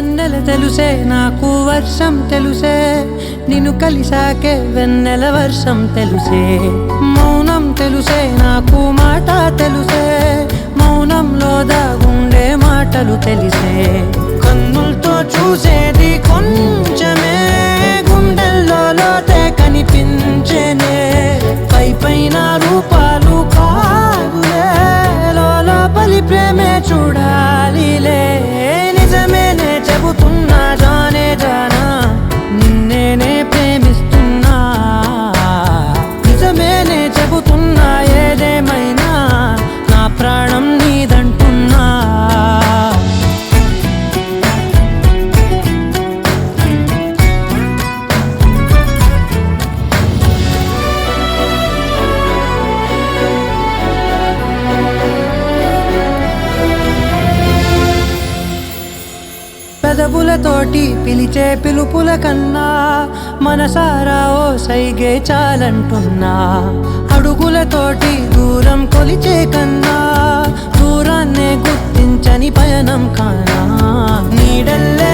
వెన్నెల తెలుసే నాకు వర్షం తెలుసే నిన్ను కలిసాకే వెన్నెల వర్షం తెలుసే మౌనం తెలుసే నాకు మాట తెలుసే మౌనంలో దాగుండే మాటలు తెలిసే కన్నులతో చూసేది కొంచెమే గుండెల్లో లోతే కనిపించేనే పై పైన రూపాలు కాదులే లోపలి ప్రేమే చూడాలిలే నిజమేనే చెబుతున్నా జానే జానా నిన్నేనే ప్రేమిస్తున్నా నిజమేనే చెబుతున్నా ఏదేమైనా నా ప్రాణం నీదంటున్నా పెదవులతోటి పిలిచే పిలుపుల కన్నా మనసారా ఓ సైగే చాలంటున్నా అడుగులతోటి దూరం కొలిచే కన్నా దూరాన్నే గుర్తించని పయనం కానా నీడల్లే